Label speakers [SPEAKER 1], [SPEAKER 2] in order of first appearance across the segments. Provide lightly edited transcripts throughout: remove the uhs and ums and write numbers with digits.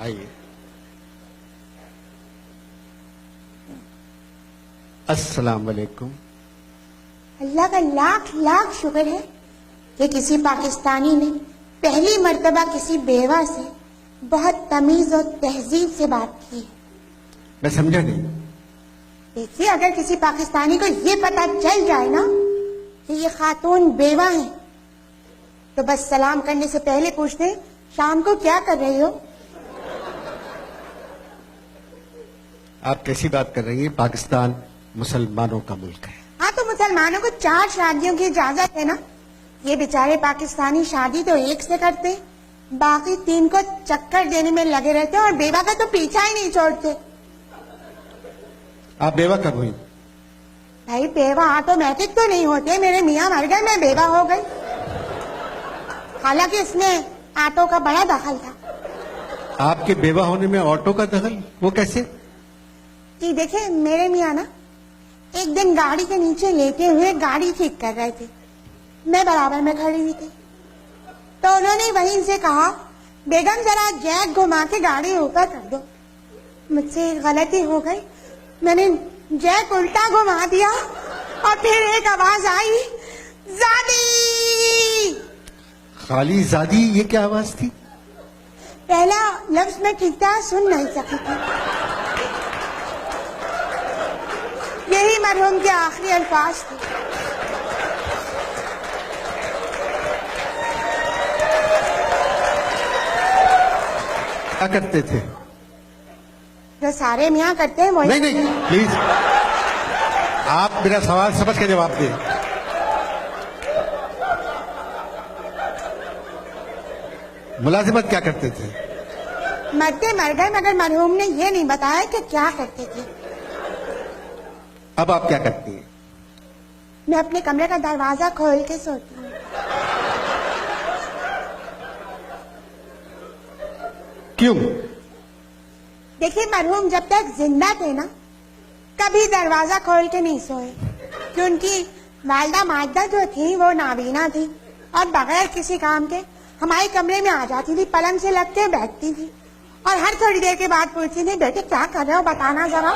[SPEAKER 1] आइए। अस्सलाम वालेकुम।
[SPEAKER 2] अल्लाह का लाख लाख शुक्र है कि किसी पाकिस्तानी ने पहली मर्तबा किसी बेवा से बहुत तमीज और तहजीब से बात की है।
[SPEAKER 1] मैं समझा नहीं।
[SPEAKER 2] देखिए, अगर किसी पाकिस्तानी को ये पता चल जाए ना कि ये खातून बेवा है, तो बस सलाम करने से पहले पूछते हैं, शाम को क्या कर रही हो?
[SPEAKER 1] आप कैसी बात कर रही हैं? पाकिस्तान मुसलमानों का मुल्क है।
[SPEAKER 2] हाँ, तो मुसलमानों को 4 शादियों की इजाजत है ना। ये बेचारे पाकिस्तानी शादी तो एक से करते, बाकी 3 को चक्कर देने में लगे रहते और बेवा का तो पीछा ही नहीं छोड़ते।
[SPEAKER 1] आप बेवा कब हुई?
[SPEAKER 2] भाई, बेवा ऑटोमेटिक तो नहीं होते। मेरे मियाँ मर गए, मैं बेवा हो गई। हालांकि इसमें ऑटो का बड़ा दखल था।
[SPEAKER 1] आपके बेवा होने में ऑटो का दखल? वो कैसे?
[SPEAKER 2] जी देखिए, मेरे मियाँ ना एक दिन गाड़ी के नीचे लेटे हुए गाड़ी ठीक कर रहे थे। मैं बराबर में खड़ी हुई थी, तो उन्होंने वहीं से कहा, बेगम जरा जैक घुमा के गाड़ी ऊपर कर दो। मुझसे गलती हो गई, मैंने जैक उल्टा घुमा दिया और फिर एक आवाज आई, ज़ादी।
[SPEAKER 1] खाली ज़ादी, ये क्या आवाज थी?
[SPEAKER 2] पहला लफ्ज मैं ठीक तरह सुन नहीं सकी थी। यही मरहूम के आखिरी अल्फाज थे।
[SPEAKER 1] क्या करते थे?
[SPEAKER 2] जो सारे मियाँ करते हैं वही।
[SPEAKER 1] नहीं नहीं, प्लीज आप मेरा सवाल समझ के जवाब दें। मुलाजिमत क्या करते थे?
[SPEAKER 2] मरते मर गए, मगर मरहूम ने ये नहीं बताया कि क्या करते थे।
[SPEAKER 1] अब आप क्या करती हैं?
[SPEAKER 2] मैं अपने कमरे का दरवाजा खोल के सोती हूँ।
[SPEAKER 1] क्यों?
[SPEAKER 2] देखिए, मरहूम जब तक जिंदा थे ना, कभी दरवाजा खोल के नहीं सोए, कि उनकी वालिदा माजदा जो थी वो नाबीना थी और बगैर किसी काम के हमारे कमरे में आ जाती थी, पलंग से लग के बैठती थी और हर थोड़ी देर के बाद पूछती थी, बेटे क्या कर रहे हो, बताना जरा।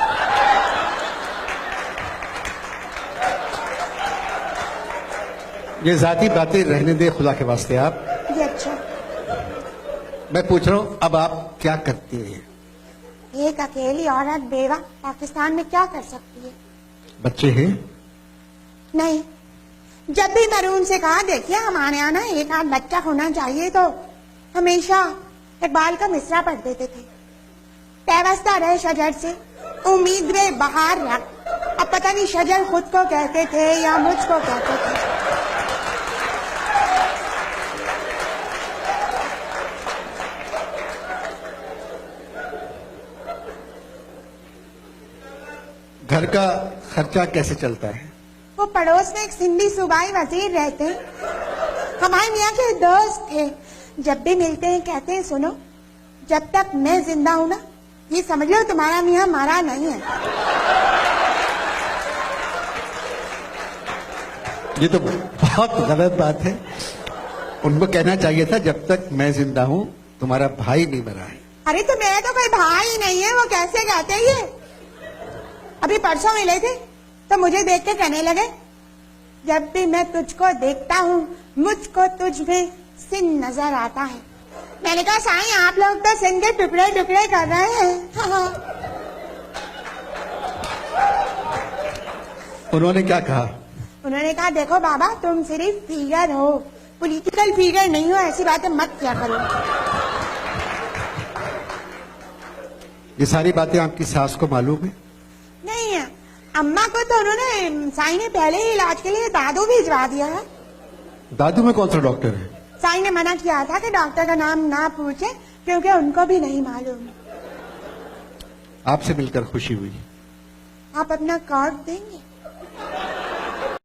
[SPEAKER 1] ये जाती बातें रहने दे खुदा के वास्ते। आप
[SPEAKER 2] जी अच्छा।
[SPEAKER 1] मैं पूछ रहा हूँ, अब आप क्या करती हैं?
[SPEAKER 2] एक अकेली औरत बेवा पाकिस्तान में क्या कर सकती है?
[SPEAKER 1] बच्चे हैं?
[SPEAKER 2] नहीं। जब भी मरहूम से कहा, देखिए हमारे यहाँ ना एक आध बच्चा होना चाहिए, तो हमेशा इकबाल का मिसरा पढ़ देते थे, पैवस्ता रहे शजर से उम्मीद में बहार रख। अब पता नहीं शजर खुद को कहते थे या मुझको कहते थे।
[SPEAKER 1] घर का खर्चा कैसे चलता है?
[SPEAKER 2] वो पड़ोस में एक सिंधी सूबाई वजीर रहते हैं, हमारे मियाँ के दोस्त थे। जब भी मिलते हैं कहते हैं, सुनो, जब तक मैं जिंदा हूं ना, ये समझ लो तुम्हारा मियाँ मरा नहीं है।
[SPEAKER 1] ये तो बहुत गलत बात है। उनको कहना चाहिए था, जब तक मैं जिंदा हूँ तुम्हारा भाई नहीं मरा है।
[SPEAKER 2] अरे तो मेरा तो कोई भाई नहीं है, वो कैसे कहते हैं ये? अभी परसों मिले थे तो मुझे देख के कहने लगे, जब भी मैं तुझको देखता हूँ मुझको तुझ में सिंध नजर आता है। मैंने कहा, साईं आप लोग तो सिंध के टुकड़े टुकड़े कर रहे हैं।
[SPEAKER 1] उन्होंने क्या कहा?
[SPEAKER 2] उन्होंने कहा, देखो बाबा, तुम सिर्फ फिगर हो, पॉलिटिकल फिगर नहीं हो, ऐसी बातें मत किया करो।
[SPEAKER 1] ये सारी बातें आपकी सास को मालूम है?
[SPEAKER 2] नहीं है, अम्मा को तो उन्होंने, साईं ने पहले ही इलाज के लिए दादू भिजवा दिया है।
[SPEAKER 1] दादू में कौन सा डॉक्टर है?
[SPEAKER 2] साईं ने मना किया था कि डॉक्टर का नाम ना पूछे, क्योंकि उनको भी नहीं मालूम।
[SPEAKER 1] आपसे मिलकर खुशी हुई।
[SPEAKER 2] आप अपना कार्ड देंगे?